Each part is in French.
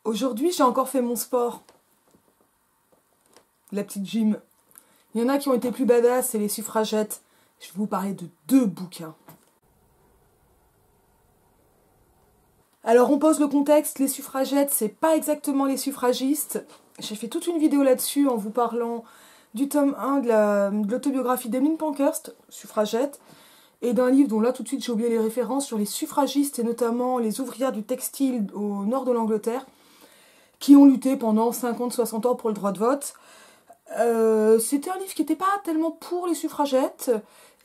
Aujourd'hui, j'ai encore fait mon sport. La petite gym. Il y en a qui ont été plus badass, c'est les suffragettes. Je vais vous parler de 2 bouquins. Alors, on pose le contexte, les suffragettes, c'est pas exactement les suffragistes. J'ai fait toute une vidéo là-dessus en vous parlant du tome 1 de l'autobiographie d'Emmeline Pankhurst, suffragette, et d'un livre dont là tout de suite j'ai oublié les références sur les suffragistes et notamment les ouvrières du textile au nord de l'Angleterre qui ont lutté pendant 50-60 ans pour le droit de vote. C'était un livre qui n'était pas tellement pour les suffragettes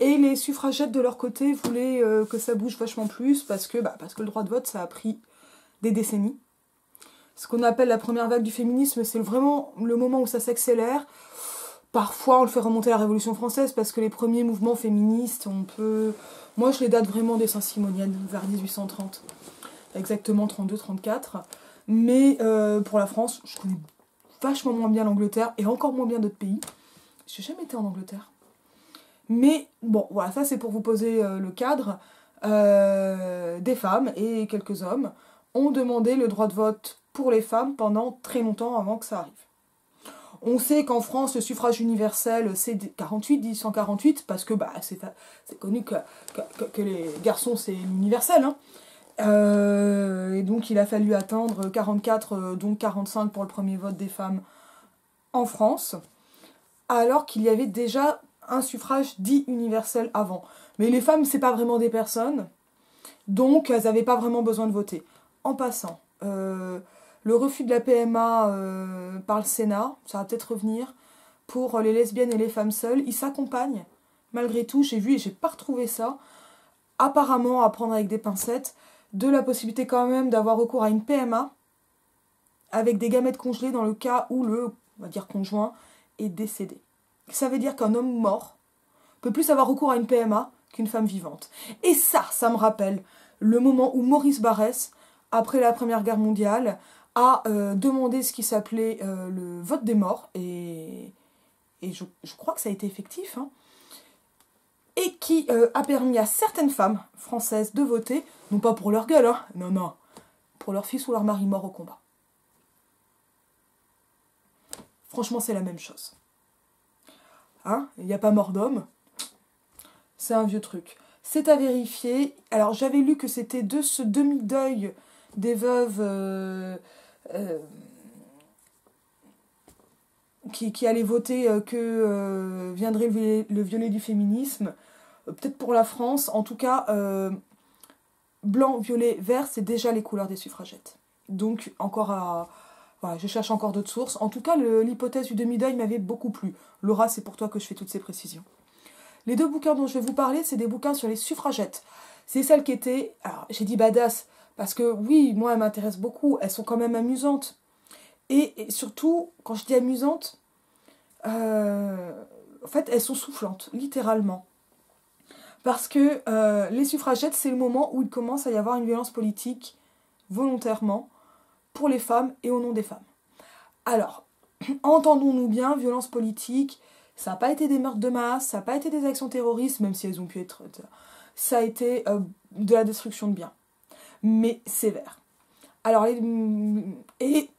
et les suffragettes de leur côté voulaient que ça bouge vachement plus parce que le droit de vote ça a pris des décennies. Ce qu'on appelle la première vague du féminisme, c'est vraiment le moment où ça s'accélère. Parfois, on le fait remonter à la Révolution française parce que les premiers mouvements féministes, moi, je les date vraiment des Saint-Simoniennes, vers 1830. Exactement 32-34. Mais pour la France, je connais vachement moins bien l'Angleterre et encore moins bien d'autres pays. J'ai jamais été en Angleterre. Mais bon, voilà, ça c'est pour vous poser le cadre. Des femmes et quelques hommes ont demandé le droit de vote pour les femmes pendant très longtemps avant que ça arrive. On sait qu'en France, le suffrage universel, c'est 1848, parce que c'est connu que les garçons, c'est universel. Hein. Et donc, il a fallu attendre 44, donc 45 pour le premier vote des femmes en France, alors qu'il y avait déjà un suffrage dit universel avant. Mais les femmes, c'est pas vraiment des personnes, donc elles n'avaient pas vraiment besoin de voter. En passant, le refus de la PMA par le Sénat, ça va peut-être revenir, pour les lesbiennes et les femmes seules, ils s'accompagnent. Malgré tout, j'ai vu et j'ai pas retrouvé ça, apparemment à prendre avec des pincettes, de la possibilité quand même d'avoir recours à une PMA avec des gamètes congelées dans le cas où le, on va dire conjoint, est décédé. Ça veut dire qu'un homme mort peut plus avoir recours à une PMA qu'une femme vivante. Et ça me rappelle le moment où Maurice Barrès, après la Première Guerre mondiale, a demandé ce qui s'appelait le vote des morts, et je crois que ça a été effectif, hein, et qui a permis à certaines femmes françaises de voter, non pas pour leur gueule, hein, non, pour leur fils ou leur mari mort au combat. Franchement, c'est la même chose. Hein, il n'y a pas mort d'homme. C'est un vieux truc. C'est à vérifier. Alors, j'avais lu que c'était de ce demi-deuil des veuves qui allaient voter que viendrait le violet du féminisme. Peut-être pour la France. En tout cas, blanc, violet, vert, c'est déjà les couleurs des suffragettes. Donc, encore à... Voilà, je cherche encore d'autres sources. En tout cas, l'hypothèse du demi-deuil m'avait beaucoup plu. Laura, c'est pour toi que je fais toutes ces précisions. Les 2 bouquins dont je vais vous parler, c'est des bouquins sur les suffragettes. C'est celles qui étaient... Alors, j'ai dit badass, parce que oui, moi, elles m'intéressent beaucoup. Elles sont quand même amusantes. Et surtout, quand je dis amusantes, en fait, elles sont soufflantes, littéralement. Parce que les suffragettes, c'est le moment où il commence à y avoir une violence politique, volontairement, pour les femmes et au nom des femmes. Alors, entendons-nous bien, violence politique, ça n'a pas été des meurtres de masse, ça n'a pas été des actions terroristes, même si elles ont pu être... Ça a été de la destruction de biens, mais sévère. Alors, et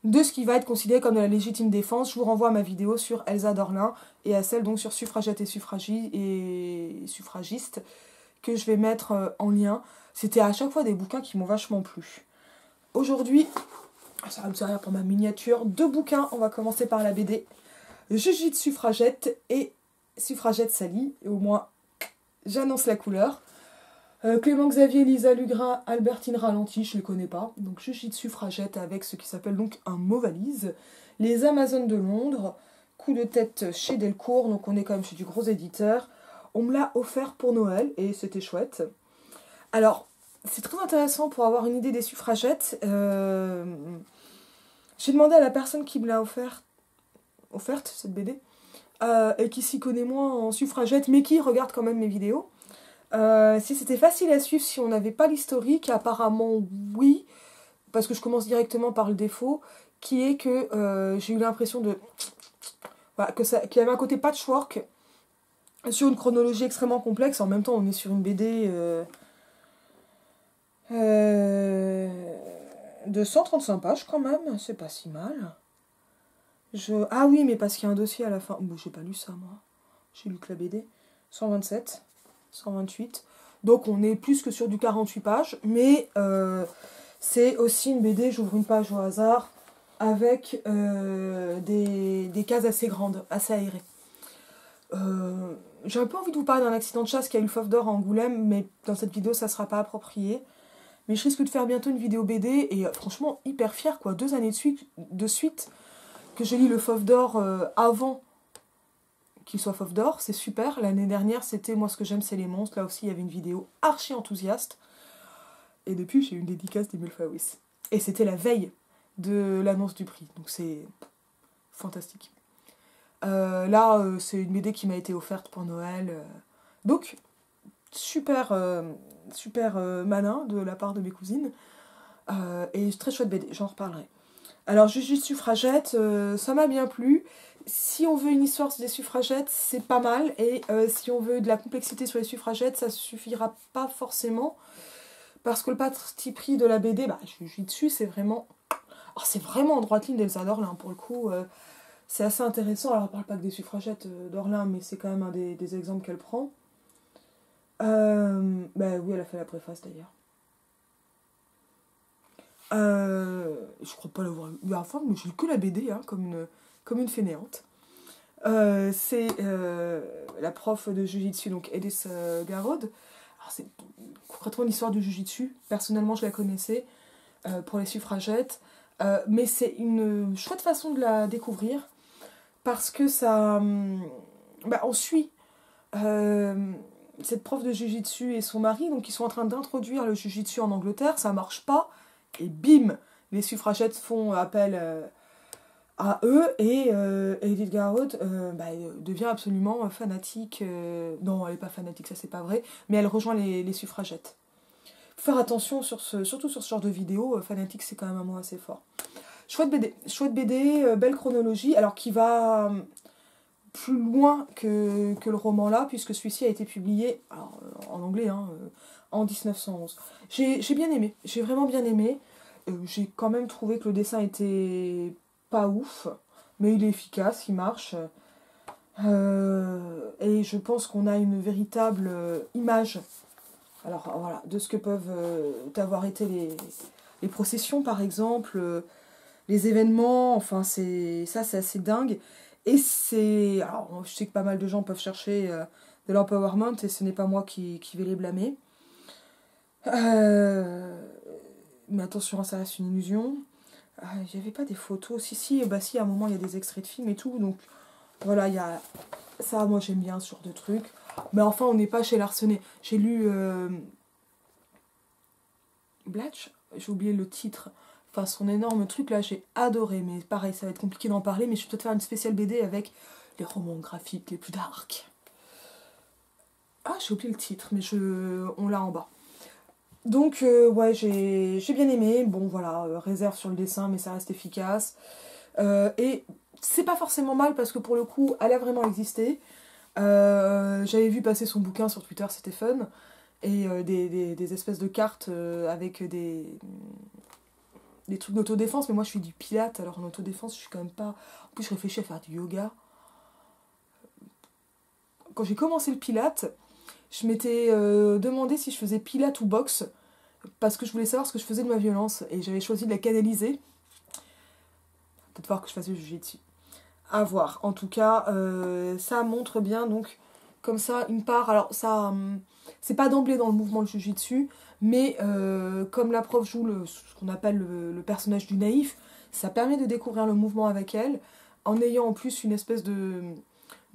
de ce qui va être considéré comme de la légitime défense, je vous renvoie à ma vidéo sur Elsa Dorlin et à celle donc sur suffragettes et suffragistes que je vais mettre en lien. C'était à chaque fois des bouquins qui m'ont vachement plu. Aujourd'hui, ça va me servir pour ma miniature. 2 bouquins, on va commencer par la BD. Jujitsu Suffragette et Suffragette Sally. Et au moins, j'annonce la couleur. Clément Xavier, Lisa Lugrin, Albertine Ralenti, je ne les connais pas. Donc Jujitsu Suffragette avec ce qui s'appelle donc un mot valise. Les Amazones de Londres, coup de tête chez Delcourt, donc on est quand même chez du gros éditeur. On me l'a offert pour Noël et c'était chouette. Alors, c'est très intéressant pour avoir une idée des suffragettes. J'ai demandé à la personne qui me l'a offerte, cette BD, et qui s'y connaît moins en suffragettes, mais qui regarde quand même mes vidéos, si c'était facile à suivre si on n'avait pas l'historique. Apparemment oui, parce que je commence directement par le défaut, qui est que j'ai eu l'impression qu'il y avait un côté patchwork sur une chronologie extrêmement complexe. En même temps, on est sur une BD de 135 pages quand même, c'est pas si mal. Ah oui, mais parce qu'il y a un dossier à la fin. Bon, j'ai pas lu ça, moi. J'ai lu que la BD. 127, 128. Donc on est plus que sur du 48 pages, mais c'est aussi une BD, j'ouvre une page au hasard, avec des cases assez grandes, assez aérées. J'ai un peu envie de vous parler d'un accident de chasse qui a eu le Fauve d'Or à Angoulême, mais dans cette vidéo ça sera pas approprié. Mais je risque de faire bientôt une vidéo BD, et franchement hyper fière, quoi. 2 années de suite que j'ai lu le Fauve d'Or avant qu'il soit Fauve d'Or, c'est super. L'année dernière, c'était Moi ce que j'aime c'est les monstres. Là aussi, il y avait une vidéo archi enthousiaste. Et depuis, j'ai eu une dédicace d'Emile Fawis. Et c'était la veille de l'annonce du prix. Donc c'est fantastique. Là, c'est une BD qui m'a été offerte pour Noël. Donc, super malin de la part de mes cousines. Et très chouette BD, j'en reparlerai. Alors, Jujutsu Suffragette, ça m'a bien plu. Si on veut une histoire sur des suffragettes, c'est pas mal. Et si on veut de la complexité sur les suffragettes, ça suffira pas forcément. Parce que le parti pris de la BD, Jujutsu, c'est vraiment... Alors, c'est vraiment en droite ligne d'Elsa Dorlin, pour le coup. C'est assez intéressant. Alors, elle parle pas que des suffragettes d'Orlin, mais c'est quand même un des exemples qu'elle prend. Oui, elle a fait la préface, d'ailleurs. Je crois pas l'avoir eu avant, mais j'ai lu que la BD, hein, comme une fainéante. C'est la prof de Jujutsu, donc Edith Garrod. Alors c'est concrètement l'histoire du Jujutsu. Personnellement, je la connaissais pour les suffragettes. Mais c'est une chouette façon de la découvrir. Parce que ça... on suit cette prof de Jujutsu et son mari. Donc ils sont en train d'introduire le Jujutsu en Angleterre. Ça marche pas. Et bim, les suffragettes font appel à eux, et Edith Garrod devient absolument fanatique. Non, elle n'est pas fanatique, ça c'est pas vrai, mais elle rejoint les suffragettes. Faut faire attention, surtout sur ce genre de vidéo, fanatique c'est quand même un mot assez fort. Chouette BD, belle chronologie, alors qui va plus loin que le roman là, puisque celui-ci a été publié en anglais, en 1911. J'ai bien aimé, j'ai vraiment bien aimé. J'ai quand même trouvé que le dessin était pas ouf, mais il est efficace, il marche. Et je pense qu'on a une véritable image, alors voilà, de ce que peuvent avoir été les processions par exemple, les événements, enfin c'est assez dingue. Et c'est... Alors je sais que pas mal de gens peuvent chercher de l'empowerment, et ce n'est pas moi qui vais les blâmer. Mais attention, ça reste une illusion. Il n'y avait pas des photos. Si, à un moment, il y a des extraits de films et tout. Donc, voilà, il y a... Ça, moi, j'aime bien ce genre de truc. Mais enfin, on n'est pas chez Larsenet. J'ai lu... Blatch, j'ai oublié le titre. Enfin, son énorme truc, là, j'ai adoré. Mais pareil, ça va être compliqué d'en parler. Mais je vais peut-être faire une spéciale BD avec les romans graphiques les plus dark. Ah, j'ai oublié le titre, mais on l'a en bas. Donc, ouais, j'ai bien aimé. Bon, voilà, réserve sur le dessin, mais ça reste efficace. Et c'est pas forcément mal, parce que pour le coup, elle a vraiment existé. J'avais vu passer son bouquin sur Twitter, c'était fun. Et des espèces de cartes avec des trucs d'autodéfense. Mais moi, je fais du pilate, alors en autodéfense, je suis quand même pas... En plus, je réfléchis à faire du yoga. Quand j'ai commencé le pilate... Je m'étais demandé si je faisais pilate ou boxe, parce que je voulais savoir ce que je faisais de ma violence, et j'avais choisi de la canaliser. Peut-être voir que je faisais du jiu-jitsu. À voir. En tout cas, ça montre bien, donc, comme ça, une part... Alors, ça... c'est pas d'emblée dans le mouvement le jiu-jitsu, mais comme la prof joue ce qu'on appelle le personnage du naïf, ça permet de découvrir le mouvement avec elle, en ayant en plus une espèce de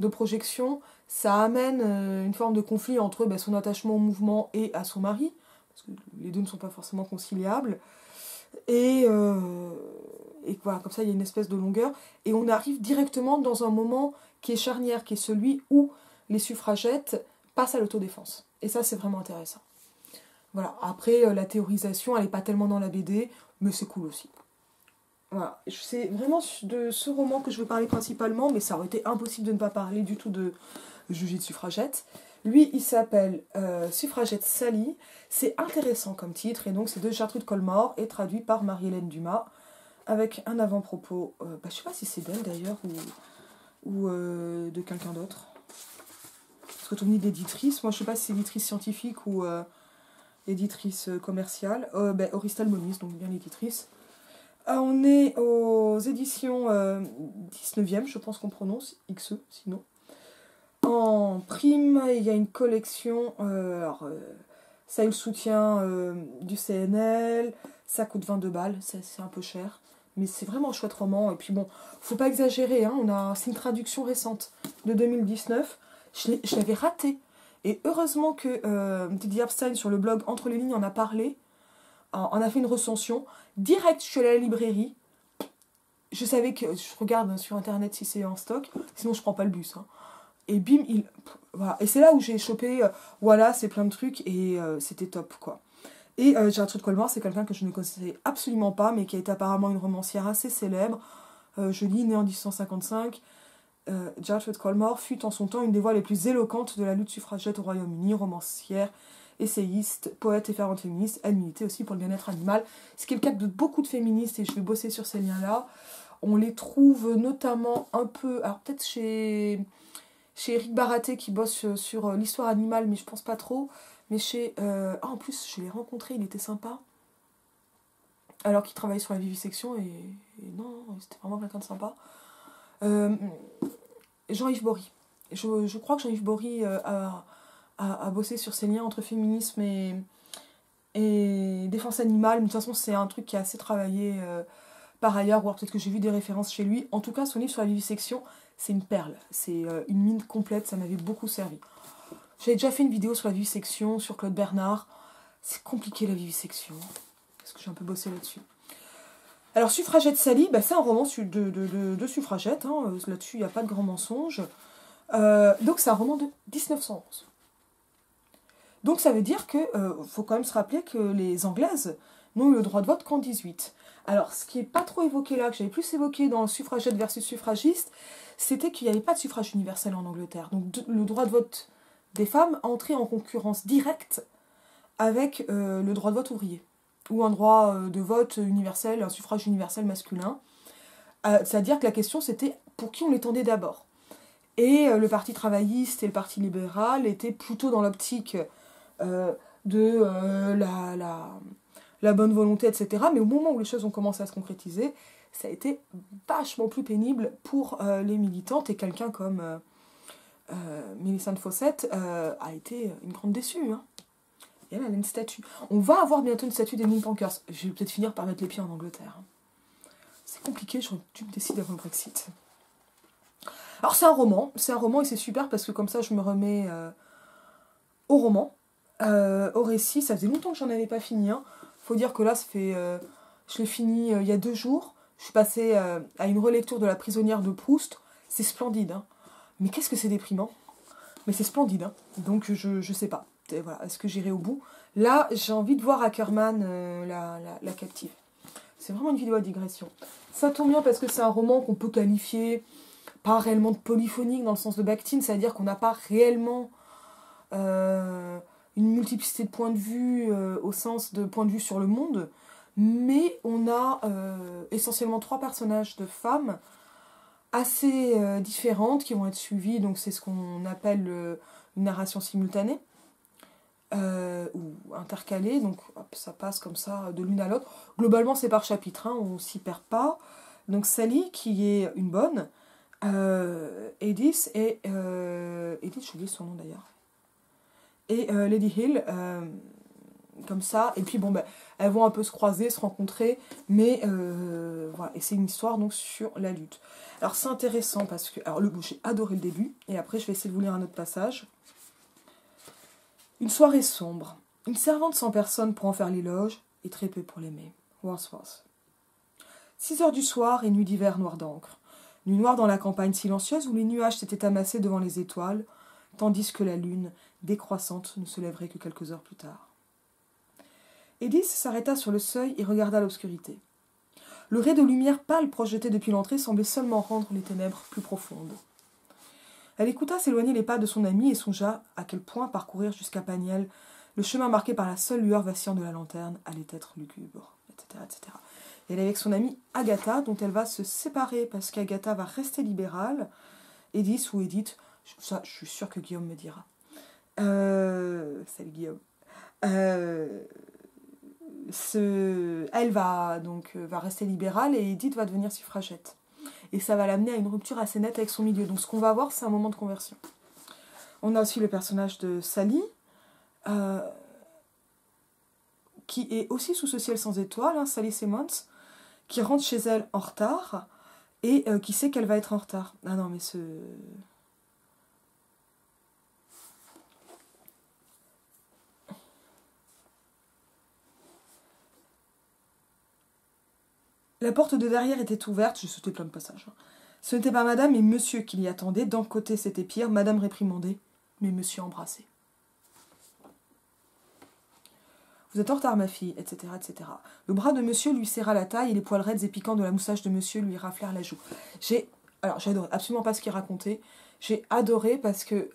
projection. Ça amène une forme de conflit entre son attachement au mouvement et à son mari, parce que les deux ne sont pas forcément conciliables. Et voilà, comme ça, il y a une espèce de longueur. Et on arrive directement dans un moment qui est charnière, qui est celui où les suffragettes passent à l'autodéfense. Et ça, c'est vraiment intéressant. Voilà. Après, la théorisation, elle n'est pas tellement dans la BD, mais c'est cool aussi. Voilà. C'est vraiment de ce roman que je veux parler principalement, mais ça aurait été impossible de ne pas parler du tout de Jujutsu Suffragette. Lui, il s'appelle Suffragette Sally. C'est intéressant comme titre, et donc c'est de Gertrude Colmore et traduit par Marie-Hélène Dumas, avec un avant-propos, je sais pas si c'est d'elle d'ailleurs, ou de quelqu'un d'autre. Parce que tu me dis d'éditrice, moi je sais pas si c'est éditrice scientifique ou éditrice commerciale. Auristal Moniz, donc bien l'éditrice. On est aux éditions 19e, je pense qu'on prononce, XE sinon. En prime, il y a une collection, ça a eu le soutien du CNL, ça coûte 22 balles, c'est un peu cher, mais c'est vraiment un chouette roman, et puis bon, faut pas exagérer, hein, c'est une traduction récente de 2019, je l'avais raté, et heureusement que Didier Epstein sur le blog Entre les lignes en a parlé, en a fait une recension, direct je suis allée à la librairie, je savais que, je regarde sur internet si c'est en stock, sinon je prends pas le bus, hein. Et bim, voilà. Et c'est là où j'ai chopé, voilà, c'est plein de trucs, et c'était top, quoi. Et Gertrude Colmore, c'est quelqu'un que je ne connaissais absolument pas, mais qui a été apparemment une romancière assez célèbre. Je lis, née en 1855. Gertrude Colmore fut en son temps une des voix les plus éloquentes de la lutte suffragette au Royaume-Uni, romancière, essayiste, poète et fervente féministe. Elle militait aussi pour le bien-être animal, ce qui est le cas de beaucoup de féministes, et je vais bosser sur ces liens-là. On les trouve notamment un peu, alors peut-être chez Éric Baraté qui bosse sur l'histoire animale, mais je pense pas trop. Mais en plus, je l'ai rencontré, il était sympa. Alors qu'il travaillait sur la vivisection, et non, c'était vraiment quelqu'un de sympa. Jean-Yves Bory. Je crois que Jean-Yves Bory a bossé sur ces liens entre féminisme et défense animale. Mais de toute façon, c'est un truc qui est assez travaillé par ailleurs, ou alors peut-être que j'ai vu des références chez lui. En tout cas, son livre sur la vivisection, c'est une perle, c'est une mine complète, ça m'avait beaucoup servi. J'avais déjà fait une vidéo sur la vivisection, sur Claude Bernard. C'est compliqué la vivisection, parce que j'ai un peu bossé là-dessus. Alors Suffragette Sally, c'est un roman de suffragette, hein, là-dessus il n'y a pas de grand mensonge. Donc c'est un roman de 1911. Donc ça veut dire que, faut quand même se rappeler que les Anglaises n'ont eu le droit de vote qu'en 18. Alors ce qui n'est pas trop évoqué là, que j'avais plus évoqué dans Suffragette versus suffragiste, c'était qu'il n'y avait pas de suffrage universel en Angleterre. Donc le droit de vote des femmes entrait en concurrence directe avec le droit de vote ouvrier, ou un droit de vote universel, un suffrage universel masculin. C'est-à-dire que la question c'était pour qui on l'étendait d'abord. Et le parti travailliste et le parti libéral étaient plutôt dans l'optique de la bonne volonté, etc. Mais au moment où les choses ont commencé à se concrétiser, ça a été vachement plus pénible pour les militantes, et quelqu'un comme Millicent Fawcett a été une grande déçue. Hein. Et elle a une statue. On va avoir bientôt une statue d'Emmeline Pankhurst. Je vais peut-être finir par mettre les pieds en Angleterre. C'est compliqué, j'aurais dû me décider avant le Brexit. Alors c'est un roman et c'est super parce que comme ça je me remets au roman, au récit. Ça faisait longtemps que j'en avais pas fini. Hein. Faut dire que là, je l'ai fini il y a 2 jours. Je suis passée à une relecture de La prisonnière de Proust. C'est splendide. Hein. Mais qu'est-ce que c'est déprimant. Mais c'est splendide. Hein. Donc je sais pas. Voilà, est-ce que j'irai au bout? Là, j'ai envie de voir Ackerman la captive. C'est vraiment une vidéo à digression. Ça tombe bien parce que c'est un roman qu'on peut qualifier pas réellement de polyphonique dans le sens de Bakhtin, c'est-à-dire qu'on n'a pas réellement une multiplicité de points de vue au sens de points de vue sur le monde, mais on a essentiellement 3 personnages de femmes assez différentes qui vont être suivies, donc c'est ce qu'on appelle une narration simultanée ou intercalée, donc hop, ça passe comme ça de l'une à l'autre. Globalement c'est par chapitre, hein, on s'y perd pas. Donc Sally qui est une bonne, Edith et Edith, j'ai oublié son nom d'ailleurs, et Lady Hill, comme ça, et puis bon elles vont un peu se croiser, se rencontrer, mais voilà, et c'est une histoire donc sur la lutte. Alors c'est intéressant parce que, alors j'ai adoré le début, et après je vais essayer de vous lire un autre passage. Une soirée sombre, une servante sans personne pour en faire l'éloge, et très peu pour l'aimer. Wordsworth. 6 heures du soir et nuit d'hiver noire d'encre. Nuit noire dans la campagne silencieuse où les nuages s'étaient amassés devant les étoiles, tandis que la lune, décroissante, ne se lèverait que quelques heures plus tard. Edith s'arrêta sur le seuil et regarda l'obscurité. Le ray de lumière pâle projeté depuis l'entrée semblait seulement rendre les ténèbres plus profondes. Elle écouta s'éloigner les pas de son amie et songea à quel point parcourir jusqu'à Paniel le chemin marqué par la seule lueur vacillante de la lanterne allait être lugubre, etc., etc. Et elle est avec son amie Agatha, dont elle va se séparer parce qu'Agatha va rester libérale. Edith ou Edith, ça je suis sûre que Guillaume me dira. Salut Guillaume. Elle va rester libérale et Edith va devenir suffragette. Et ça va l'amener à une rupture assez nette avec son milieu. Donc ce qu'on va avoir, c'est un moment de conversion. On a aussi le personnage de Sally, qui est aussi sous ce ciel sans étoiles, hein, Sally Simmons, qui rentre chez elle en retard et qui sait qu'elle va être en retard. Ah non, mais ce... La porte de derrière était ouverte, j'ai sauté plein de passages. Ce n'était pas madame, mais monsieur qui l'y attendait. D'un côté, c'était pire, madame réprimandait, mais monsieur embrassait. Vous êtes en retard, ma fille, etc., etc. Le bras de monsieur lui serra la taille et les poils raides et piquants de la moustache de monsieur lui raflèrent la joue. J'ai adoré, absolument pas ce qu'il racontait. J'ai adoré parce que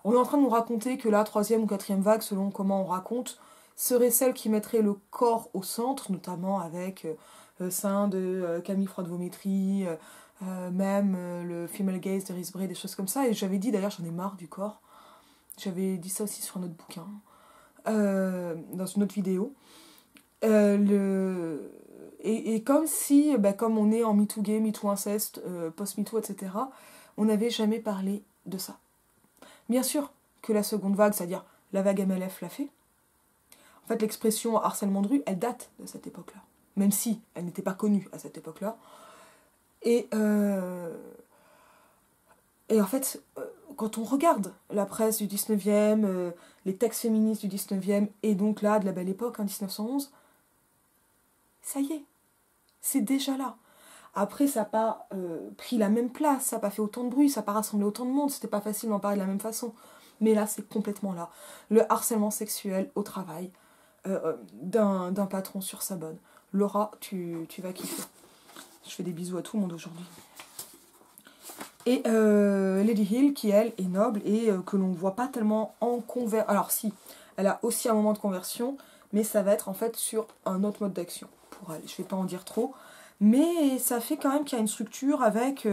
on est en train de nous raconter que la troisième ou quatrième vague, selon comment on raconte, serait celle qui mettrait le corps au centre, notamment avec le sein de Camille Froide-Vométrie, même le female gaze de Rhys Bray, des choses comme ça. Et j'avais dit, d'ailleurs, j'en ai marre du corps. J'avais dit ça aussi sur un autre bouquin. Dans une autre vidéo. Et comme si, comme on est en MeToo gay, MeToo inceste, post-MeToo, etc., on n'avait jamais parlé de ça. Bien sûr que la seconde vague, c'est-à-dire la vague MLF, l'a fait. En fait, l'expression harcèlement de rue, elle date de cette époque-là. Même si elle n'était pas connue à cette époque-là. Et en fait, quand on regarde la presse du 19e, les textes féministes du 19e, et donc là, de la belle époque, 1911, ça y est, c'est déjà là. Après, ça n'a pas pris la même place, ça n'a pas fait autant de bruit, ça n'a pas rassemblé autant de monde, c'était pas facile d'en parler de la même façon. Mais là, c'est complètement là. Le harcèlement sexuel au travail d'un patron sur sa bonne. Laura, tu vas kiffer. Je fais des bisous à tout le monde aujourd'hui. Et Lady Hill, qui elle est noble et que l'on ne voit pas tellement en conversion. Alors si, elle a aussi un moment de conversion, mais ça va être en fait sur un autre mode d'action pour elle. Je ne vais pas en dire trop, mais ça fait quand même qu'il y a une structure avec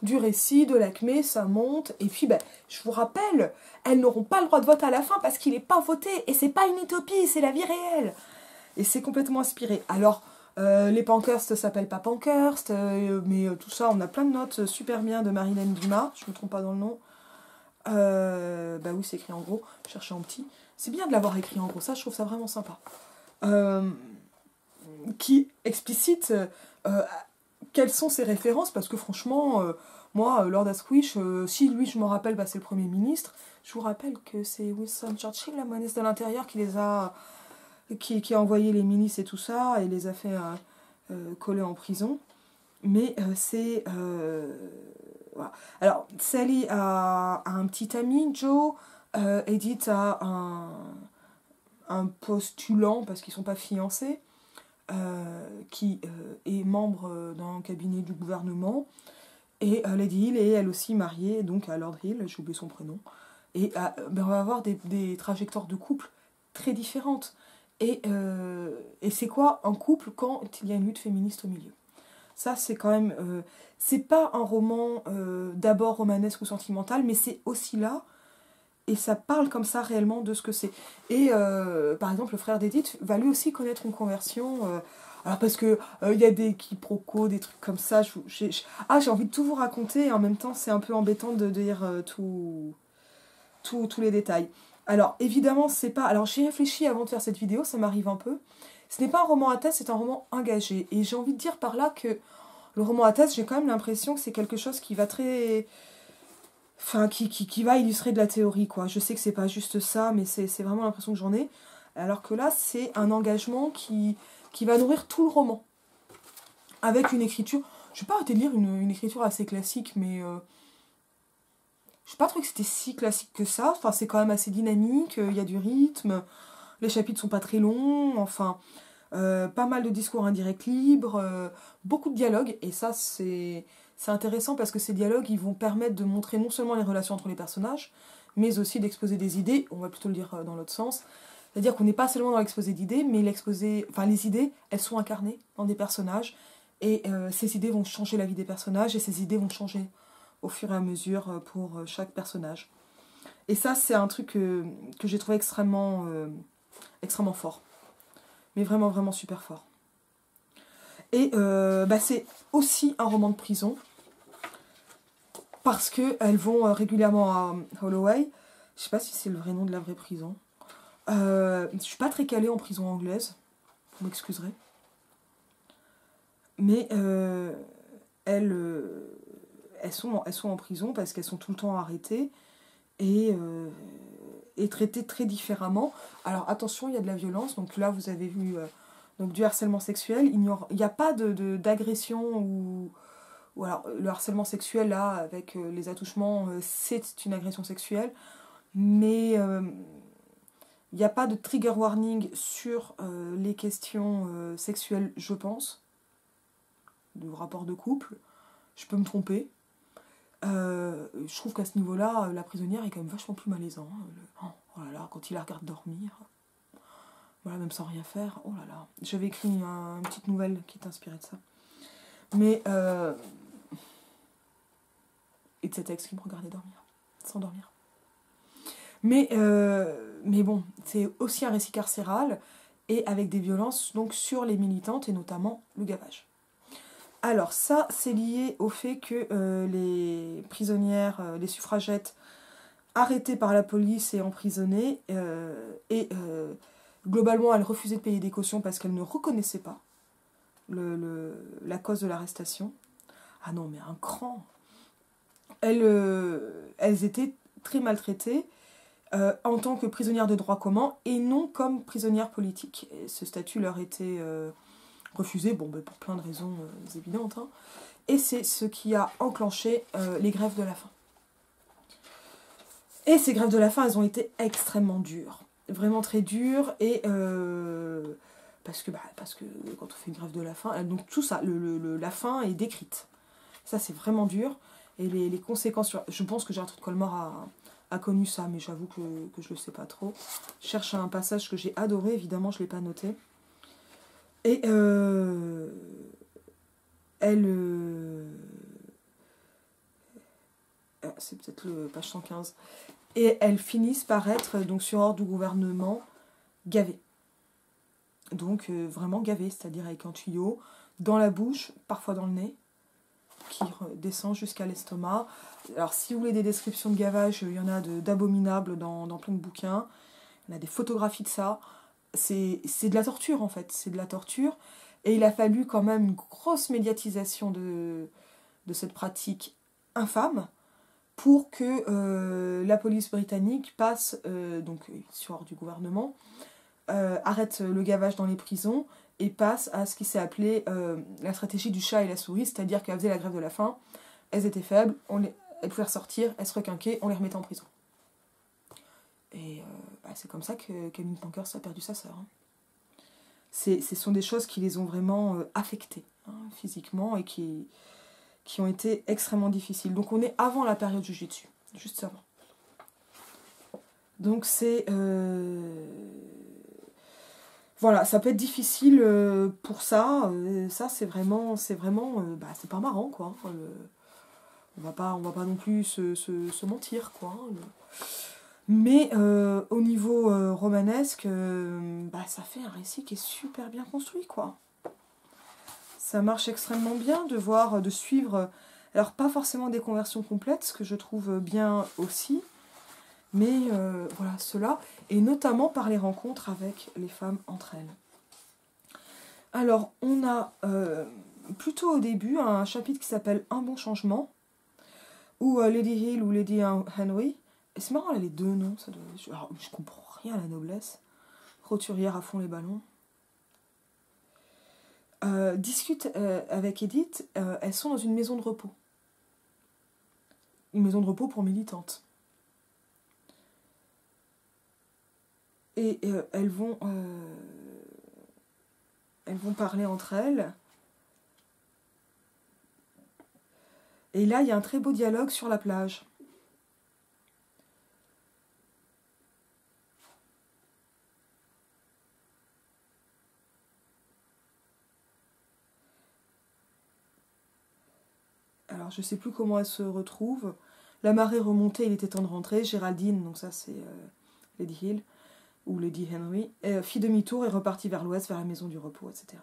du récit, de l'acmé, ça monte. Et puis, je vous rappelle, elles n'auront pas le droit de vote à la fin parce qu'il n'est pas voté. Et c'est pas une utopie, c'est la vie réelle. Et c'est complètement inspiré. Alors, les Pankhurst s'appellent pas Pankhurst, mais tout ça, on a plein de notes super bien de Marilyn Dumas, je me trompe pas dans le nom. Oui, c'est écrit en gros, cherchez en petit. C'est bien de l'avoir écrit en gros, ça, je trouve ça vraiment sympa. Qui explicite quelles sont ses références, parce que franchement, moi, Lord Asquith, si lui, je m'en rappelle, c'est le Premier ministre, je vous rappelle que c'est Winston Churchill, la ministre de l'Intérieur, qui les a... Qui a envoyé les milices et tout ça, et les a fait coller en prison. Mais c'est... voilà. Alors, Sally a un petit ami, Joe. Edith a un postulant, parce qu'ils ne sont pas fiancés, qui est membre d'un cabinet du gouvernement. Et Lady Hill est elle aussi mariée donc à Lord Hill, j'ai oublié son prénom. Et on va avoir des trajectoires de couple très différentes. Et c'est quoi un couple quand il y a une lutte féministe au milieu? Ça, c'est quand même... c'est pas un roman d'abord romanesque ou sentimental, mais c'est aussi là, et ça parle comme ça réellement de ce que c'est. Et par exemple, le frère d'Edith va lui aussi connaître une conversion... alors parce que y a des quiproquos, des trucs comme ça, j'ai envie de tout vous raconter, et en même temps, c'est un peu embêtant de dire tous les détails. Alors, évidemment, c'est pas... Alors, j'y réfléchi avant de faire cette vidéo, ça m'arrive un peu. Ce n'est pas un roman à thèse, c'est un roman engagé. Et j'ai envie de dire par là que le roman à thèse, j'ai quand même l'impression que c'est quelque chose qui va très... Enfin, qui va illustrer de la théorie, quoi. Je sais que c'est pas juste ça, mais c'est vraiment l'impression que j'en ai. Alors que là, c'est un engagement qui va nourrir tout le roman. Avec une écriture... Je vais pas arrêter de lire une écriture assez classique, mais... Je n'ai pas trouvé que c'était si classique que ça. Enfin, c'est quand même assez dynamique, il y a du rythme, les chapitres sont pas très longs, enfin, pas mal de discours indirects libres, beaucoup de dialogues, et ça, c'est c'est intéressant parce que ces dialogues, ils vont permettre de montrer non seulement les relations entre les personnages, mais aussi d'exposer des idées, on va plutôt le dire dans l'autre sens. C'est-à-dire qu'on n'est pas seulement dans l'exposé d'idées, mais les idées, elles sont incarnées dans des personnages, et ces idées vont changer la vie des personnages, et ces idées vont changer au fur et à mesure pour chaque personnage. Et ça, c'est un truc que j'ai trouvé extrêmement fort. Mais vraiment, vraiment super fort. Et c'est aussi un roman de prison, parce qu'elles vont régulièrement à Holloway. Je sais pas si c'est le vrai nom de la vraie prison. Je suis pas très calée en prison anglaise, vous m'excuserez. Mais elles sont en prison parce qu'elles sont tout le temps arrêtées et traitées très différemment. Alors attention, il y a de la violence, donc là vous avez vu donc du harcèlement sexuel. Il n'y a pas d'agression ou alors le harcèlement sexuel là avec les attouchements, c'est une agression sexuelle, mais il n'y a pas de trigger warning sur les questions sexuelles, je pense, de rapport de couple. Je peux me tromper. Je trouve qu'à ce niveau-là, la prisonnière est quand même vachement plus malaisant. Oh là là, quand il la regarde dormir, voilà, même sans rien faire, oh là là. J'avais écrit une petite nouvelle qui est inspirée de ça. Mais et de cet ex qui me regardait dormir, s'endormir. Mais bon, c'est aussi un récit carcéral et avec des violences donc sur les militantes et notamment le gavage. Alors ça, c'est lié au fait que les prisonnières, les suffragettes arrêtées par la police et emprisonnées, globalement, elles refusaient de payer des cautions parce qu'elles ne reconnaissaient pas la cause de l'arrestation. Ah non, mais un cran. Elles étaient très maltraitées en tant que prisonnières de droit commun et non comme prisonnières politiques. Et ce statut leur était refusé, pour plein de raisons évidentes. Hein. Et c'est ce qui a enclenché les grèves de la faim. Et ces grèves de la faim, elles ont été extrêmement dures. Vraiment très dures. Et parce que quand on fait une grève de la faim, donc tout ça, la faim est décrite. Ça, c'est vraiment dur. Et les conséquences, je pense que Gertrude Colmore a connu ça, mais j'avoue que je ne le sais pas trop. Je cherche un passage que j'ai adoré, évidemment, je ne l'ai pas noté. Et c'est peut-être le page 115. Et elles finissent par être, donc sur ordre du gouvernement, gavées. Donc vraiment gavées, c'est-à-dire avec un tuyau dans la bouche, parfois dans le nez, qui descend jusqu'à l'estomac. Alors si vous voulez des descriptions de gavage, il y en a d'abominables dans plein de bouquins. Il y en a des photographies de ça. C'est de la torture en fait, c'est de la torture. Et il a fallu quand même une grosse médiatisation de cette pratique infâme pour que la police britannique passe, donc sur ordre du gouvernement, arrête le gavage dans les prisons et passe à ce qui s'est appelé la stratégie du chat et la souris, c'est-à-dire qu'elles faisaient la grève de la faim, elles étaient faibles, elles pouvaient ressortir, elles se requinquaient, on les remettait en prison. Et c'est comme ça que Camille Pankhurst a perdu sa sœur. Hein. Ce sont des choses qui les ont vraiment affectées physiquement et qui ont été extrêmement difficiles. Donc on est avant la période Jujitsu, juste avant. Donc c'est... Voilà, ça peut être difficile pour ça. Ça, c'est vraiment... c'est pas marrant, quoi. On va pas non plus se mentir, quoi. Mais au niveau romanesque, ça fait un récit qui est super bien construit, quoi. Ça marche extrêmement bien de suivre, alors pas forcément des conversions complètes, ce que je trouve bien aussi, mais voilà, cela, et notamment par les rencontres avec les femmes entre elles. Alors, on a plutôt au début un chapitre qui s'appelle « Un bon changement », où Lady Hill ou Lady Henry, et c'est marrant, elle a les deux noms, alors, je comprends rien à la noblesse, roturière à fond les ballons, discutent avec Edith, elles sont dans une maison de repos. Une maison de repos pour militantes. Et elles vont parler entre elles. Et là, il y a un très beau dialogue sur la plage. Alors, je ne sais plus comment elle se retrouve. La marée remontée, il était temps de rentrer. Géraldine, donc ça c'est Lady Hill, ou Lady Henry, fit demi-tour et repartit vers l'ouest, vers la maison du repos, etc.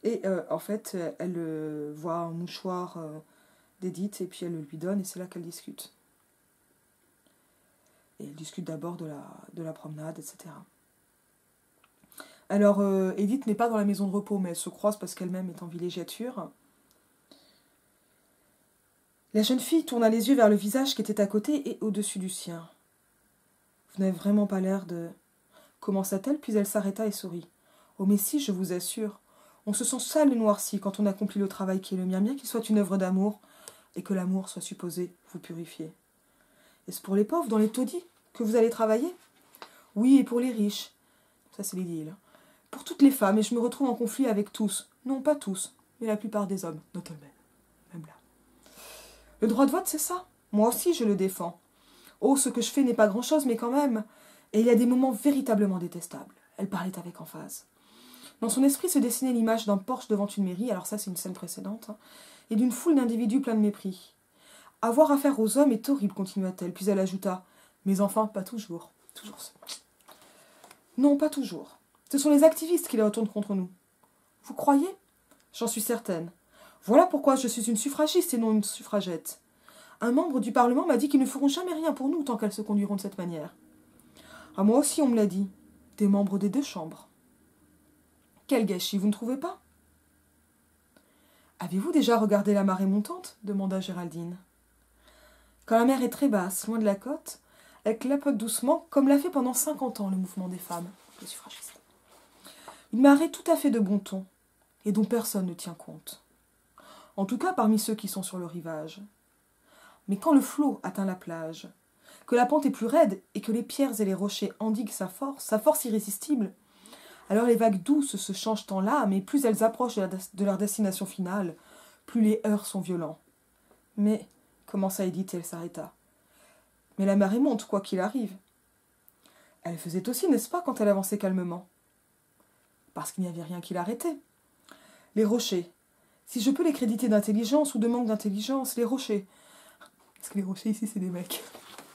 Et en fait, elle voit un mouchoir d'Edith, et puis elle le lui donne, et c'est là qu'elle discute. Et elle discute d'abord de la promenade, etc. Alors, Edith n'est pas dans la maison de repos, mais elle se croise parce qu'elle-même est en villégiature. La jeune fille tourna les yeux vers le visage qui était à côté et au-dessus du sien. « Vous n'avez vraiment pas l'air de... » commença-t-elle, puis elle s'arrêta et sourit. « Oh mais si, je vous assure, on se sent sale et noirci quand on accomplit le travail qui est le mien, bien qu'il soit une œuvre d'amour, et que l'amour soit supposé vous purifier. Est-ce pour les pauvres, dans les taudis, que vous allez travailler ? Oui, et pour les riches. Ça, c'est Lady Hill. Pour toutes les femmes, et je me retrouve en conflit avec tous. Non, pas tous, mais la plupart des hommes, notamment. Même là. Le droit de vote, c'est ça. Moi aussi, je le défends. Oh, ce que je fais n'est pas grand-chose, mais quand même. Et il y a des moments véritablement détestables. Elle parlait avec emphase. Dans son esprit se dessinait l'image d'un porche devant une mairie, alors ça c'est une scène précédente, et d'une foule d'individus pleins de mépris. Avoir affaire aux hommes est horrible, continua-t-elle, puis elle ajouta. Mais enfin, pas toujours. Toujours ça. Non, pas toujours. Ce sont les activistes qui les retournent contre nous. Vous croyez ? J'en suis certaine. Voilà pourquoi je suis une suffragiste et non une suffragette. Un membre du Parlement m'a dit qu'ils ne feront jamais rien pour nous tant qu'elles se conduiront de cette manière. À moi aussi, on me l'a dit. Des membres des deux chambres. Quel gâchis, vous ne trouvez pas ? Avez-vous déjà regardé la marée montante ? Demanda Géraldine. Quand la mer est très basse, loin de la côte, elle clapote doucement, comme l'a fait pendant 50 ans le mouvement des femmes, les suffragistes. Une marée tout à fait de bon ton, et dont personne ne tient compte. En tout cas parmi ceux qui sont sur le rivage. Mais quand le flot atteint la plage, que la pente est plus raide et que les pierres et les rochers endiguent sa force irrésistible, alors les vagues douces se changent en lames et plus elles approchent de leur destination finale, plus les heurts sont violents. Mais, commença Edith et elle s'arrêta. Mais la marée monte, quoi qu'il arrive. Elle faisait aussi, n'est-ce pas, quand elle avançait calmement ? Parce qu'il n'y avait rien qui l'arrêtait. Les rochers. Si je peux les créditer d'intelligence ou de manque d'intelligence, les rochers. Parce que les rochers ici, c'est des mecs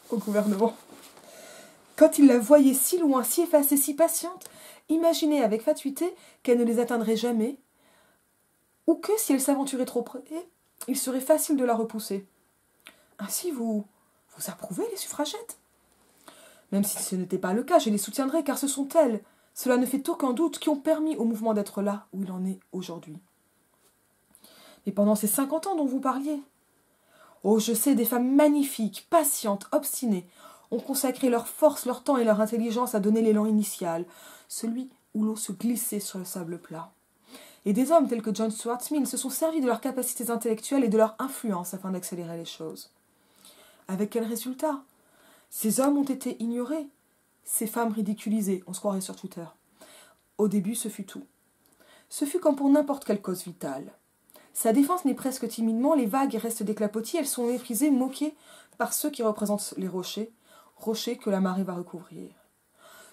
au gouvernement. Quand il la voyait si loin, si effacée, si patiente, imaginez avec fatuité qu'elle ne les atteindrait jamais, ou que si elle s'aventurait trop près, il serait facile de la repousser. Ainsi, vous approuvez les suffragettes ? Même si ce n'était pas le cas, je les soutiendrai, car ce sont elles, cela ne fait aucun doute, qui ont permis au mouvement d'être là où il en est aujourd'hui. Mais pendant ces 50 ans dont vous parliez, oh, je sais, des femmes magnifiques, patientes, obstinées, ont consacré leur force, leur temps et leur intelligence à donner l'élan initial, celui où l'eau se glissait sur le sable plat. Et des hommes tels que John Stuart Mill se sont servis de leurs capacités intellectuelles et de leur influence afin d'accélérer les choses. Avec quel résultat ? Ces hommes ont été ignorés, ces femmes ridiculisées, on se croirait sur Twitter. Au début, ce fut tout. Ce fut comme pour n'importe quelle cause vitale. Sa défense naît presque timidement, les vagues restent des clapotis, elles sont méprisées, moquées par ceux qui représentent les rochers, rochers que la marée va recouvrir.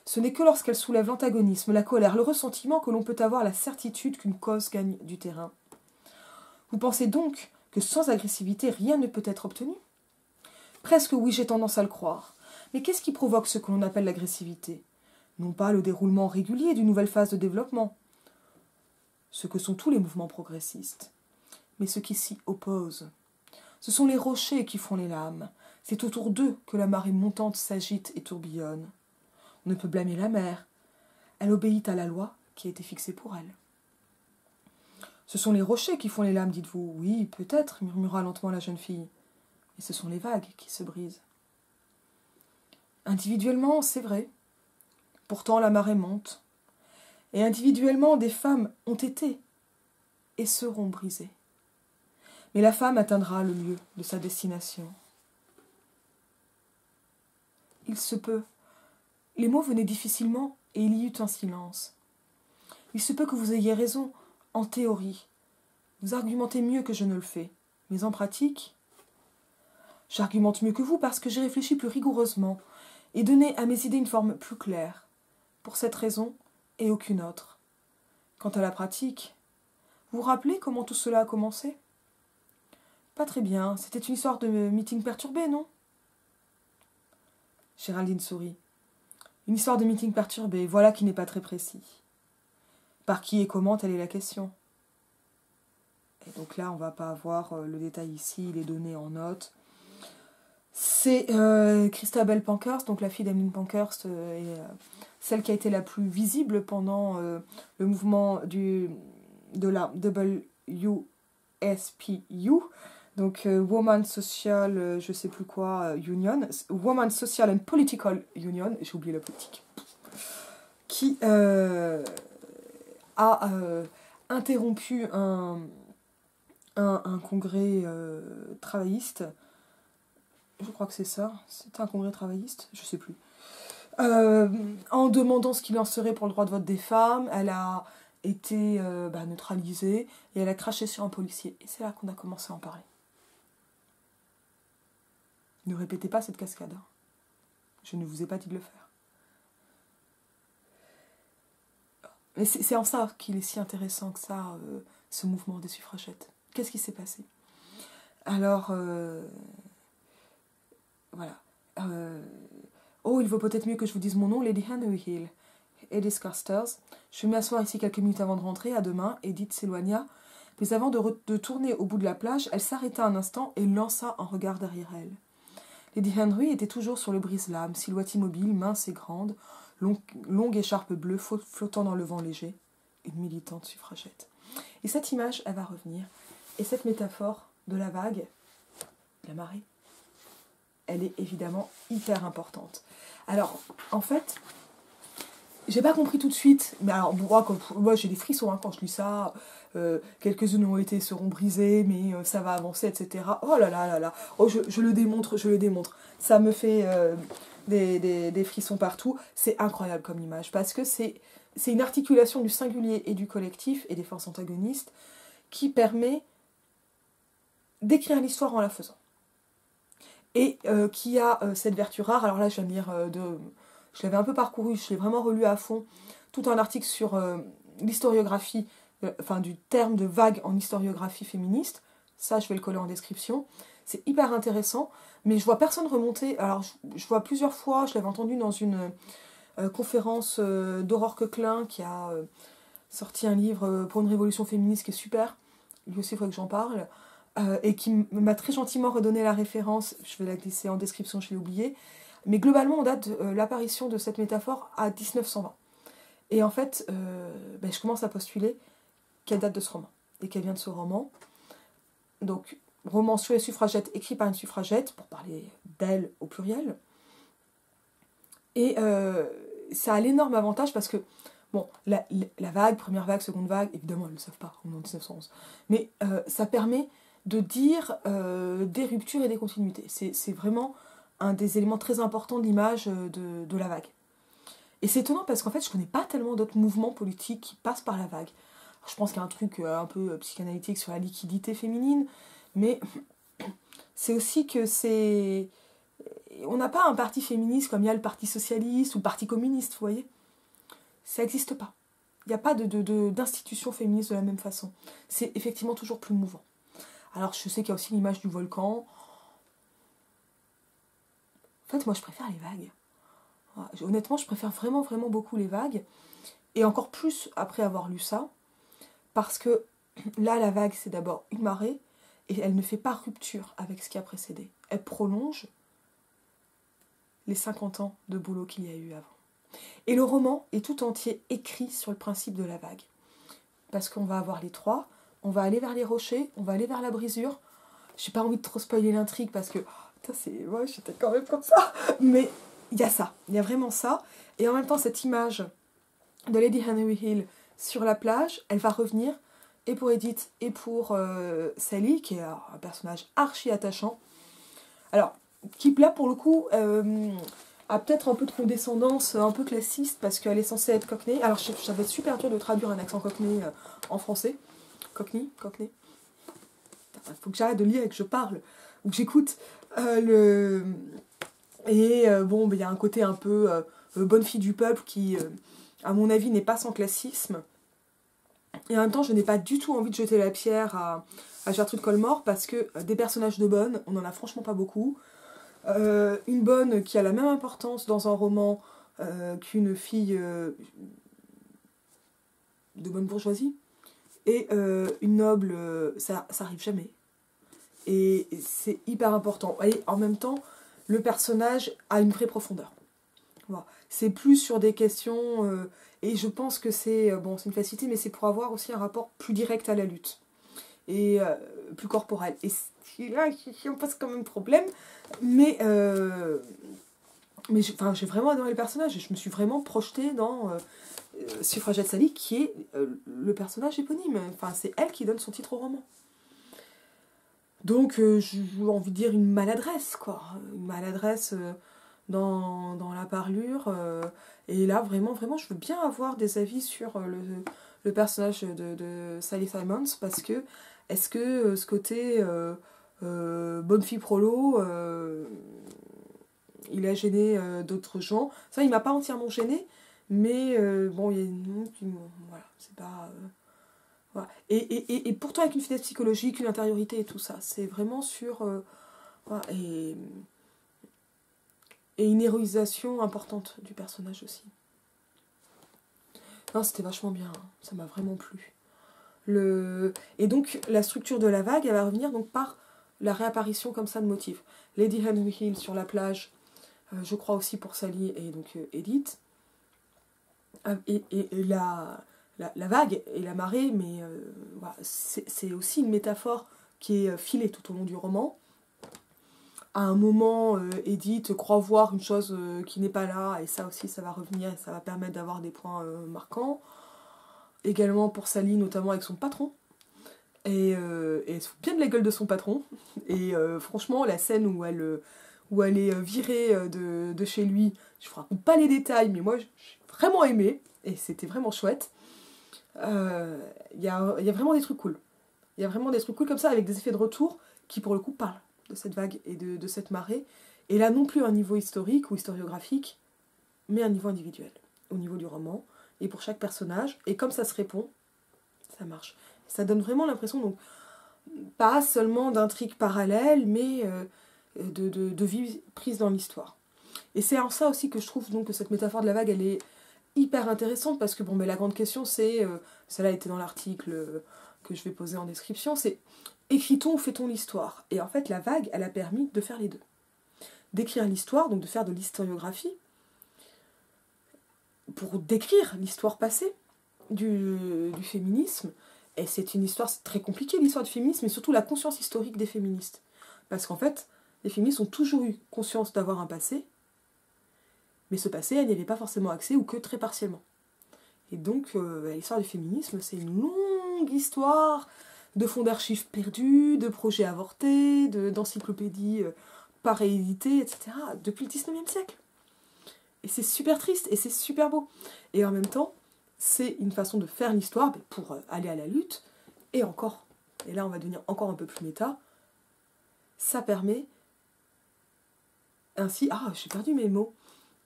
Ce n'est que lorsqu'elle soulève l'antagonisme, la colère, le ressentiment que l'on peut avoir la certitude qu'une cause gagne du terrain. Vous pensez donc que sans agressivité, rien ne peut être obtenu ? Presque oui, j'ai tendance à le croire. Mais qu'est-ce qui provoque ce que l'on appelle l'agressivité ? Non pas le déroulement régulier d'une nouvelle phase de développement, ce que sont tous les mouvements progressistes, mais ce qui s'y oppose. Ce sont les rochers qui font les lames. C'est autour d'eux que la marée montante s'agite et tourbillonne. On ne peut blâmer la mer. Elle obéit à la loi qui a été fixée pour elle. Ce sont les rochers qui font les lames, dites-vous. Oui, peut-être, murmura lentement la jeune fille. Mais ce sont les vagues qui se brisent. Individuellement, c'est vrai. Pourtant, la marée monte. Et individuellement, des femmes ont été et seront brisées. Mais la femme atteindra le lieu de sa destination. Il se peut. Les mots venaient difficilement et il y eut un silence. Il se peut que vous ayez raison, en théorie. Vous argumentez mieux que je ne le fais. Mais en pratique, j'argumente mieux que vous parce que j'ai réfléchi plus rigoureusement et donné à mes idées une forme plus claire. Pour cette raison et aucune autre. Quant à la pratique, vous vous rappelez comment tout cela a commencé? Pas très bien, c'était une histoire de meeting perturbé, non? Géraldine sourit. Une histoire de meeting perturbé, voilà qui n'est pas très précis. Par qui et comment, telle est la question. Et donc là, on ne va pas avoir le détail ici, il est donné en notes. C'est Christabel Pankhurst, donc la fille d'Emmeline Pankhurst, celle qui a été la plus visible pendant le mouvement de la WSPU, donc Woman Social, je sais plus quoi, Union, Woman Social and Political Union, j'ai oublié la politique, qui a interrompu un congrès travailliste. Je crois que c'est ça. C'était un congrès travailliste, je sais plus. En demandant ce qu'il en serait pour le droit de vote des femmes, elle a été neutralisée et elle a craché sur un policier. Et c'est là qu'on a commencé à en parler. Ne répétez pas cette cascade. Hein. Je ne vous ai pas dit de le faire. Mais c'est en ça qu'il est si intéressant que ça, ce mouvement des suffragettes. Qu'est-ce qui s'est passé? Alors... voilà. Oh, il vaut peut-être mieux que je vous dise mon nom, Lady Henry Hill. Edith Carstairs. Je vais m'asseoir ici quelques minutes avant de rentrer. À demain. Edith s'éloigna. Mais avant de tourner au bout de la plage, elle s'arrêta un instant et lança un regard derrière elle. Lady Henry était toujours sur le brise-lames, silhouette immobile, mince et grande, longue écharpe bleue flottant dans le vent léger. Une militante suffragette. Et cette image, elle va revenir. Et cette métaphore de la vague, la marée, elle est évidemment hyper importante. Alors, en fait, j'ai pas compris tout de suite, mais alors, moi j'ai des frissons hein, quand je lis ça, quelques-unes seront brisées, mais ça va avancer, etc. Oh là là là là, oh, je le démontre, ça me fait des frissons partout, c'est incroyable comme image, parce que c'est une articulation du singulier et du collectif, et des forces antagonistes, qui permet d'écrire l'histoire en la faisant. Et qui a cette vertu rare. Alors là, je vais me lire je l'avais un peu parcouru, je l'ai vraiment relu à fond, tout un article sur l'historiographie, du terme de vague en historiographie féministe. Ça, je vais le coller en description. C'est hyper intéressant, mais je vois personne remonter. Alors, je vois plusieurs fois, je l'avais entendu dans une conférence d'Aurore Coquelin, qui a sorti un livre pour une révolution féministe qui est super. Lui aussi, il faudrait que j'en parle. Et qui m'a très gentiment redonné la référence, je vais la glisser en description, je l'ai oublié, mais globalement on date de l'apparition de cette métaphore à 1920. Et en fait, je commence à postuler qu'elle date de ce roman, et qu'elle vient de ce roman. Donc, roman sur les suffragettes, écrit par une suffragette, pour parler d'elle au pluriel. Et ça a l'énorme avantage parce que, bon, la vague, première vague, seconde vague, évidemment elles ne le savent pas, on est en 1911, mais ça permet de dire des ruptures et des continuités. C'est vraiment un des éléments très importants de l'image de la vague. Et c'est étonnant parce qu'en fait, je ne connais pas tellement d'autres mouvements politiques qui passent par la vague. Alors, je pense qu'il y a un truc un peu psychanalytique sur la liquidité féminine, mais c'est aussi que c'est... On n'a pas un parti féministe comme il y a le parti socialiste ou le parti communiste, vous voyez. Ça n'existe pas. Il n'y a pas d'institution féministe de la même façon. C'est effectivement toujours plus mouvant. Alors, je sais qu'il y a aussi l'image du volcan. En fait, moi, je préfère les vagues. Honnêtement, je préfère vraiment, vraiment beaucoup les vagues. Et encore plus après avoir lu ça. Parce que là, la vague, c'est d'abord une marée. Et elle ne fait pas rupture avec ce qui a précédé. Elle prolonge les 50 ans de boulot qu'il y a eu avant. Et le roman est tout entier écrit sur le principe de la vague. Parce qu'on va avoir les trois... On va aller vers les rochers, on va aller vers la brisure. J'ai pas envie de trop spoiler l'intrigue parce que... ouais, j'étais quand même comme ça. Mais il y a ça, il y a vraiment ça. Et en même temps, cette image de Lady Henry Hill sur la plage, elle va revenir, et pour Edith, et pour Sally, qui est un personnage archi attachant. Alors, qui là, pour le coup, a peut-être un peu de condescendance, un peu classiste, parce qu'elle est censée être cockney. Alors, ça va être super dur de traduire un accent cockney en français. Cockney. il faut que j'arrête de lire et que je parle, ou que j'écoute. Bon, il y a un côté un peu bonne fille du peuple qui, à mon avis, n'est pas sans classisme. Et en même temps, je n'ai pas du tout envie de jeter la pierre à Gertrude Colmore parce que des personnages de bonnes, on n'en a franchement pas beaucoup. Une bonne qui a la même importance dans un roman qu'une fille de bonne bourgeoisie et une noble, ça arrive jamais. Et c'est hyper important. Et en même temps, le personnage a une vraie profondeur. Voilà. C'est plus sur des questions, et je pense que c'est une facilité, mais c'est pour avoir aussi un rapport plus direct à la lutte et plus corporel. Et là, il me pose quand même problème, mais j'ai vraiment adoré le personnage et je me suis vraiment projetée dans Suffragette Sally, qui est le personnage éponyme. Enfin, c'est elle qui donne son titre au roman. Donc, j'ai envie de dire une maladresse, quoi. Une maladresse dans la parlure. Et là, vraiment, je veux bien avoir des avis sur le personnage de Sally Simons, parce que, est-ce que ce côté bonne fille prolo, il a gêné d'autres gens? Ça, il m'a pas entièrement gêné, mais bon, il y a voilà, c'est pas... Voilà. Et pourtant avec une finesse psychologique, une intériorité et tout ça. C'est vraiment sur... voilà, et une héroïsation importante du personnage aussi. Non, c'était vachement bien, hein. Ça m'a vraiment plu. Et donc, la structure de la vague, elle va revenir donc par la réapparition comme ça de motifs. Lady Henry Hill sur la plage, je crois aussi pour Sally et donc Edith. Et la vague et la marée, mais voilà, c'est aussi une métaphore qui est filée tout au long du roman. À un moment, Edith croit voir une chose qui n'est pas là, et ça aussi, ça va revenir, et ça va permettre d'avoir des points marquants. Également pour Sally, notamment avec son patron. Et elle se fout bien de la gueule de son patron. Et franchement, la scène où elle est virée de chez lui, je ne vous raconte pas les détails, mais moi, j'ai vraiment aimé, et c'était vraiment chouette. Il y a vraiment des trucs cool. Il y a vraiment des trucs cool comme ça, avec des effets de retour qui, pour le coup, parlent de cette vague et de cette marée. Et là, non plus à un niveau historique ou historiographique, mais à un niveau individuel, au niveau du roman, et pour chaque personnage. Et comme ça se répond, ça marche. Ça donne vraiment l'impression, donc, pas seulement d'intrigues parallèles, mais de vie prise dans l'histoire. Et c'est en ça aussi que je trouve donc, que cette métaphore de la vague, elle est hyper intéressante, parce que bon, mais la grande question, c'est, celle-là était dans l'article que je vais poser en description, c'est écrit-on ou fait-on l'histoire? Et en fait, la vague, elle a permis de faire les deux. D'écrire l'histoire, donc de faire de l'historiographie, pour décrire l'histoire passée du féminisme. Et c'est une histoire très compliquée, l'histoire du féminisme, mais surtout la conscience historique des féministes. Parce qu'en fait, les féministes ont toujours eu conscience d'avoir un passé, mais ce passé, elle n'y avait pas forcément accès, ou que très partiellement. Et donc, l'histoire du féminisme, c'est une longue histoire de fonds d'archives perdus, de projets avortés, d'encyclopédies pas rééditées, etc., depuis le 19e siècle. Et c'est super triste, et c'est super beau. Et en même temps, c'est une façon de faire l'histoire pour aller à la lutte, et encore, et là on va devenir encore un peu plus méta, ça permet ainsi... Ah, j'ai perdu mes mots.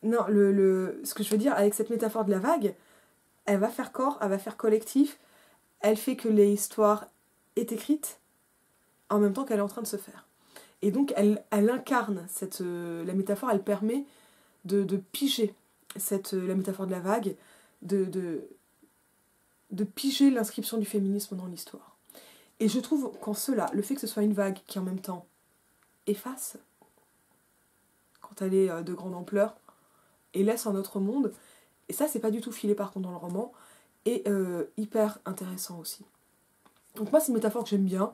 Non, ce que je veux dire, avec cette métaphore de la vague, elle va faire corps, elle va faire collectif, elle fait que l'histoire est écrite en même temps qu'elle est en train de se faire. Et donc elle incarne la métaphore, elle permet de piger la métaphore de la vague, de piger l'inscription du féminisme dans l'histoire. Et je trouve qu'en cela, le fait que ce soit une vague qui en même temps efface, quand elle est de grande ampleur, et laisse un autre monde, et ça c'est pas du tout filé par contre dans le roman, et hyper intéressant aussi. Donc moi c'est une métaphore que j'aime bien.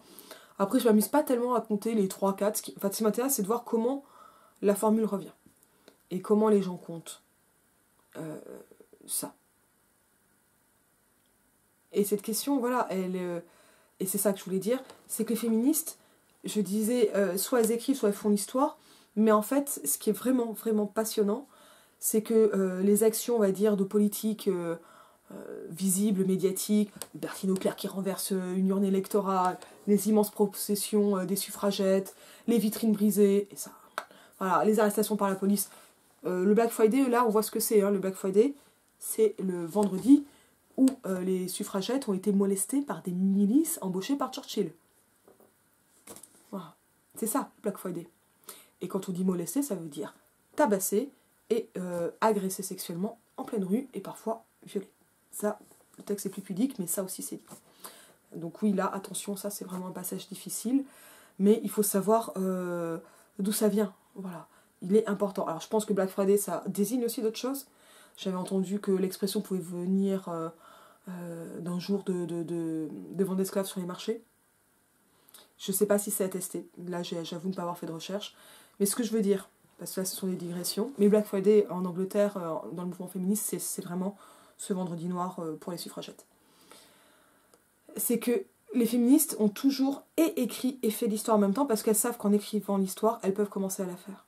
Après je m'amuse pas tellement à compter les 3-4, ce qui m'intéresse c'est de voir comment la formule revient, et comment les gens comptent ça. Et cette question, voilà, et c'est ça que je voulais dire, c'est que les féministes, je disais, soit elles écrivent, soit elles font l'histoire, mais en fait, ce qui est vraiment, vraiment passionnant, c'est que les actions, on va dire, de politique visibles, médiatiques, Bertine Auclair qui renverse une urne électorale, les immenses processions des suffragettes, les vitrines brisées, et ça, voilà, les arrestations par la police. Le Black Friday, là, on voit ce que c'est. Hein. Le Black Friday, c'est le vendredi où les suffragettes ont été molestées par des milices embauchées par Churchill. Voilà. C'est ça, Black Friday. Et quand on dit molester, ça veut dire tabasser et agresser sexuellement en pleine rue et parfois violer. Ça, le texte est plus pudique, mais ça aussi c'est dit. Donc oui, là, attention, ça c'est vraiment un passage difficile, mais il faut savoir d'où ça vient. Voilà, il est important. Alors je pense que Black Friday, ça désigne aussi d'autres choses. J'avais entendu que l'expression pouvait venir d'un jour de vente d'esclaves sur les marchés. Je ne sais pas si c'est attesté. Là, j'avoue ne pas avoir fait de recherche. Mais ce que je veux dire, parce que là, ce sont des digressions, mais Black Friday en Angleterre, dans le mouvement féministe, c'est vraiment ce vendredi noir pour les suffragettes. C'est que les féministes ont toujours écrit et fait l'histoire en même temps, parce qu'elles savent qu'en écrivant l'histoire, elles peuvent commencer à la faire.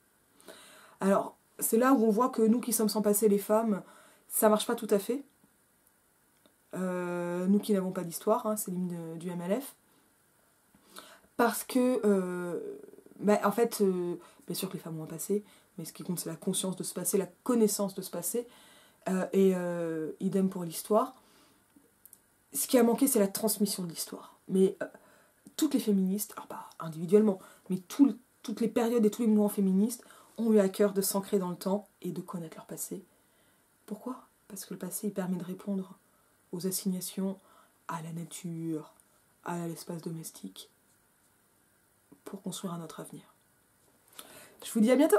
Alors, c'est là où on voit que nous qui sommes sans passer, les femmes, ça marche pas tout à fait. Nous qui n'avons pas d'histoire, hein, c'est l'hymne du MLF. Parce que, en fait, bien sûr que les femmes ont un passé, mais ce qui compte, c'est la conscience de ce passé, la connaissance de ce passé, et idem pour l'histoire. Ce qui a manqué, c'est la transmission de l'histoire. Mais toutes les féministes, alors pas individuellement, mais toutes les périodes et tous les mouvements féministes ont eu à cœur de s'ancrer dans le temps et de connaître leur passé. Pourquoi ? Parce que le passé, il permet de répondre aux assignations à la nature, à l'espace domestique, pour construire un autre avenir. Je vous dis à bientôt!